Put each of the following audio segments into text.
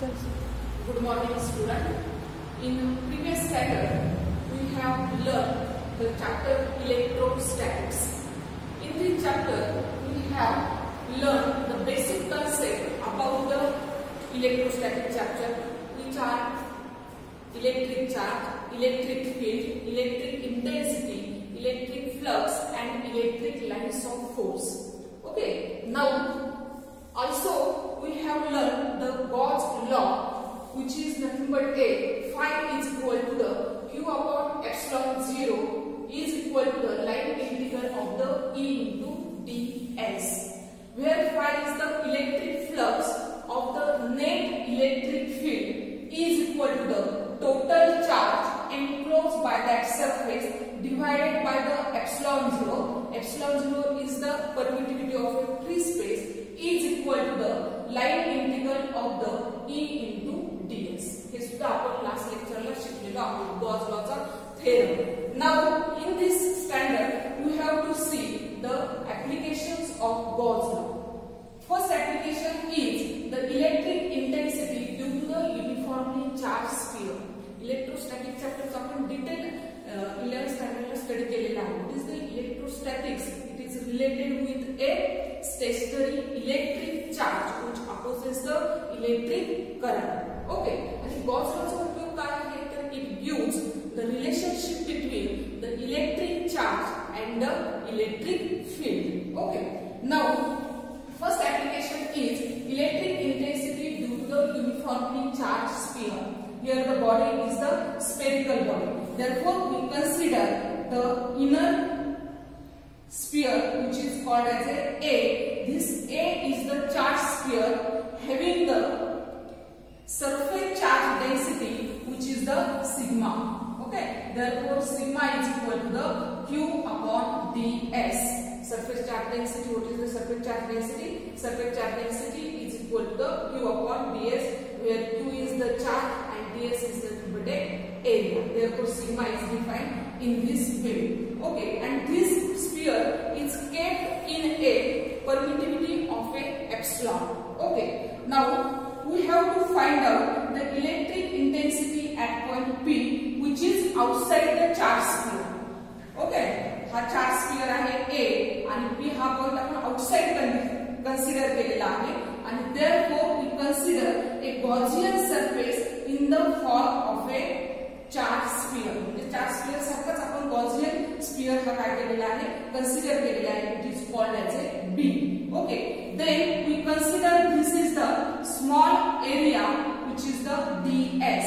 Good morning, student. In previous standard, we have learned the chapter Electrostatics. In this chapter, we have learned the basic concept about the electrostatic chapter, which are electric charge, electric field, electric intensity, electric flux, and electric lines of force. Okay. Now, also we have learned the Gauss law, which is nothing but a phi is equal to the q upon epsilon 0 is equal to the line integral of the E into ds, where phi is the electric flux of the net electric field is equal to the total charge enclosed by that surface divided by the epsilon 0. Epsilon 0 is the permittivity of a free space, is equal to the line integral of the E into ds. हे सुद्धा आपण last लेक्चरला शिकलेलो आहोत Gauss लॉचा theorem. Now in this standard we have to see the applications of Gauss law. First application is the electric intensity due to the uniformly charged sphere. Electrostatic chapter चा आपण detail 11th standard ला study केलेला आहे. What is the electrostatics? It is related with a stationary electric charge which opposes the electric current. Okay. आणि Gauss law चा उपयोग काय आहे तर it gives the relationship between the electric charge and the electric field. Okay. Now first application is electric intensity due to the uniformly charged sphere. Here the body is the spherical body. Therefore, we consider the inner sphere, which is called as A. This A is the charged sphere having the surface charge density, which is the sigma. Okay. Therefore, sigma is equal to the q upon ds. Surface charge density. What is the surface charge density? Surface charge density is equal to the q upon ds, where q is the charge and ds is the area. Therefore, sigma is defined in this way. Okay, and this sphere is kept in a permittivity of a epsilon. Okay, now we have to find out the electric intensity at point P, which is outside the charge sphere. Okay, हा charge sphere आहे A आणि P हा point आपण outside consider केलेला आहे आणि therefore we consider a Gaussian surface in the form of a charge sphere. म्हणजे charge sphere सारखाच आपण Gaussian sphere हा काय केलेला आहे consider केलेला आहे. It is called as a B. Okay, then we consider this is the small area which is the ds.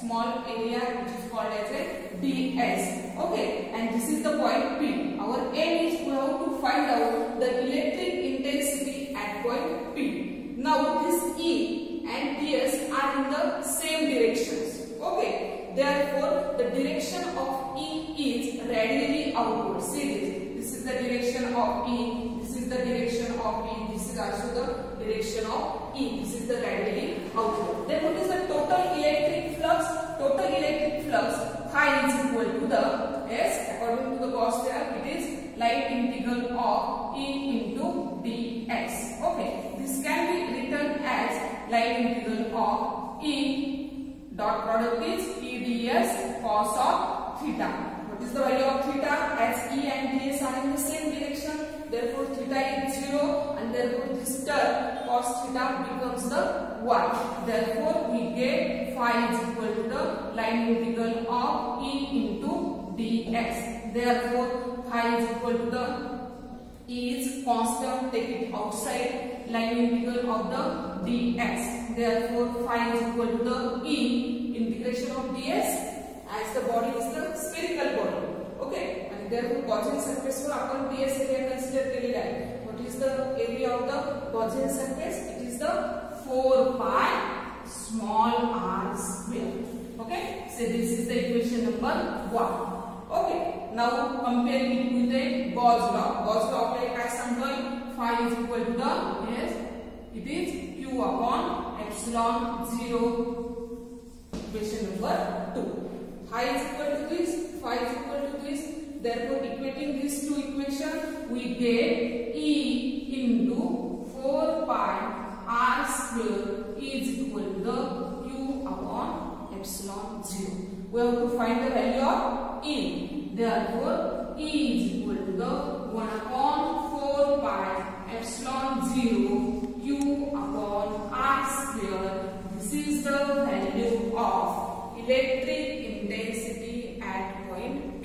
Small area which is called as a ds. Okay, and this is the point P. Our aim is we have to find out the electric intensity at point P. Now this E and ds are in the same directions. Okay, therefore the direction of E is radially outward. See this. This is the direction of E. This is the direction of E. This is also the direction of E. This is the radially outward. Then what is the total electric flux? Total electric flux phi is equal to the S. According to the Gauss law, it is line integral of E into ds. Okay, this can be written as line integral of E dot product is E ds cos of theta. What is the value of theta? As E and ds are in the same direction, therefore theta is 0 and therefore this term cos theta becomes the 1. Therefore we get phi is equal to the line integral of E into ds. Therefore phi is equal to the E is constant, take it outside, line integral of the ds. Therefore phi is equal to the E integration of ds, as the body is the spherical body. Okay, and therefore Gaussian surface वर आपण ds area consider केलेला आहे. What is the area of the Gaussian surface? It is the 4 pi small r square. Okay, so this is the equation number 1. Okay, now compare it with the Gauss law. Gauss law आपल्याला काय सांगतोय? Phi is equal to the, yes, it is q upon epsilon 0. Equation number 2. Phi is equal to this, phi is equal to this. Therefore, equating these two equations, we get E into 4 pi r square is equal to the q upon epsilon 0. We have to find the value of E. Therefore, E is equal to the 1 upon 4 pi epsilon 0 q upon r square. This is the value of electric intensity at point P.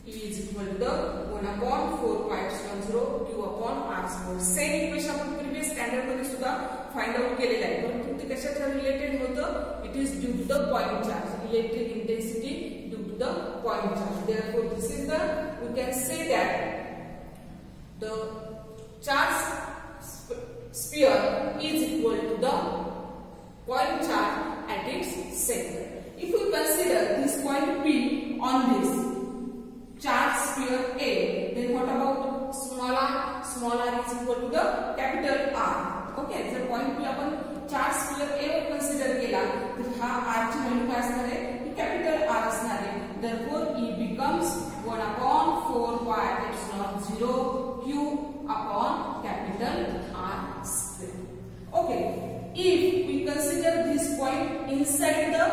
E is equal to the 1 upon 4 pi epsilon 0 q upon r square. Same equation आपण previous standard मध्ये सुद्धा find out केलेला आहे, परंतु ते कशाच्या related होतं? It is due to the point charge. Electric intensity due to the point charge. Therefore, this is the, we can say that the charge sphere is equal to the point charge at its center. If we consider this point P on this charge sphere A, then what about small r? Small r is equal to the capital R. Okay, जर point P आपण charge sphere A were consider केला तर हा r ची value काय असणार आहे? Capital R असणार आहे. Therefore, E becomes 1 upon 4 pi epsilon 0 q upon capital R square. Okay, if we consider this point inside the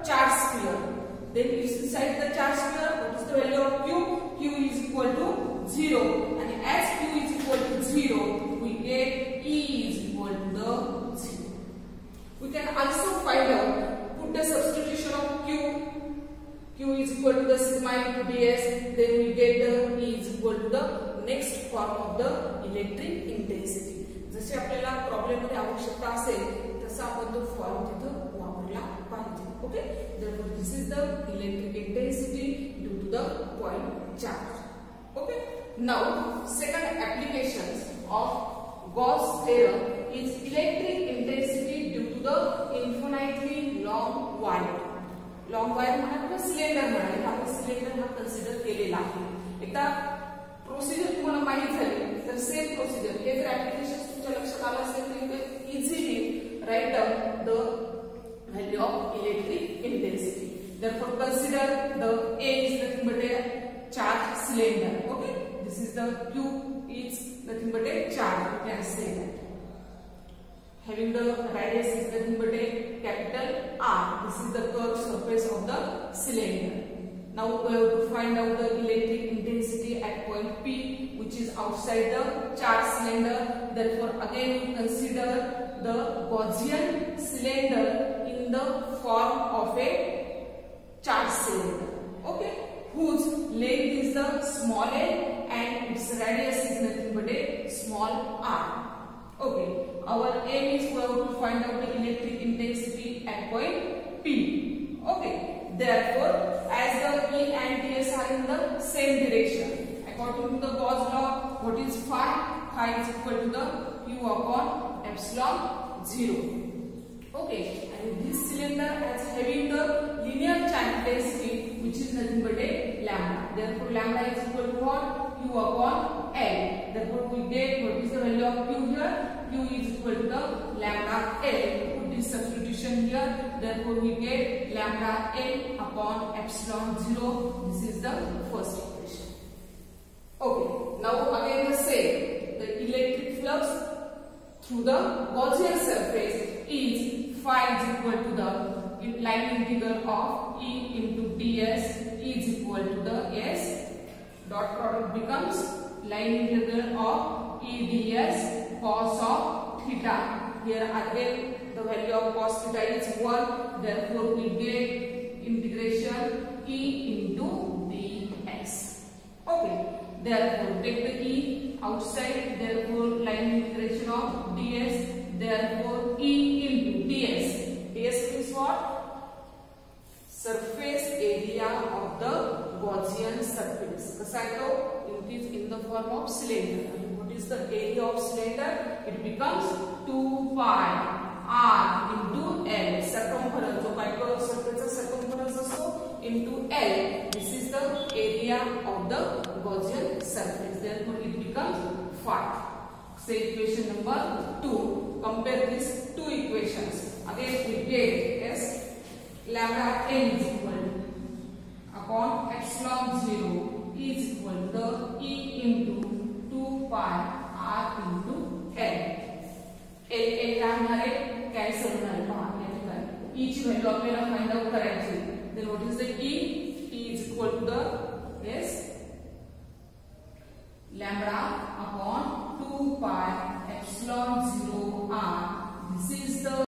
charge sphere, then inside the charge sphere, what is the value of q? Q is equal to 0, and as q is equal to 0, we get E is equal to the 0. We can also find out, put the substitution of q is equal to the sigma into ds, then we get the E is equal to the next form of the electric intensity. जसे आपल्याला problem मध्ये आवश्यकता असेल तसा आपण तो form तिथे वापरला पाहिजे. Okay, therefore this is the electric intensity due to the point charge. Okay, now second applications of Gauss theorem is electric intensity due to the infinitely long wire. Long wire म्हणा किंवा cylinder म्हणा, आपण cylinder हा consider केलेला आहे. एकदा procedure तुम्हाला माहित झाली तर सेम प्रोसिजर हे जर ऍप्लिकेशन तुमच्या लक्षात आलं असेल तर you can easily write down the value of electric intensity. Therefore, consider the A is nothing but a charged cylinder. Okay, this is the Q is nothing but a charge. You can say that. Having the radius is nothing but a capital R. This is the curved surface of the cylinder. Now we have to find out the electric intensity at point P, which is outside the charged cylinder. Therefore, again we consider the Gaussian cylinder in the form of a charged cylinder. Okay, whose length is the small a and its radius is nothing but a small r. Okay, our aim is we have to find out the electric intensity at point P. Okay, therefore, as the E and ds are in the same direction, according to the Gauss law, what is phi? Phi is equal to the q upon epsilon 0. Okay, and this cylinder is having the linear charge density, which is nothing but a lambda. Therefore, lambda is equal to what? Q upon L. Therefore, we get what is the value of Q here? Q is equal to the lambda L. Put this substitution here. Therefore, we get lambda L upon epsilon 0. This is the first equation. Okay, now again the same. The electric flux through the Gaussian surface is phi is equal to the line integral of E into ds is equal to the S. Dot product becomes line integral of E ds cos of theta. Here again the value of cos theta is 1. Therefore, we get integration E into ds. Okay. Therefore, take the E outside. Therefore, line integration of ds. Therefore, E into ds. ds means what? Surface area of the Gaussian surface. कसा आहे तो? It is in the form of cylinder. And what is the area of cylinder? It becomes 2 pi r into L. Circumference. जो काय तो surface circumference असतो into L. This is the area of the Gaussian surface. Therefore, it becomes phi. Say equation number 2. Compare these two equations. Again, we get S lambda n is equal upon epsilon 0 is equal to E into 2 pi r into L. L होणारे cancel होणारे पहा या ठिकाणी E ची value आपल्याला find out करायची then what is the E is equal to the yes lambda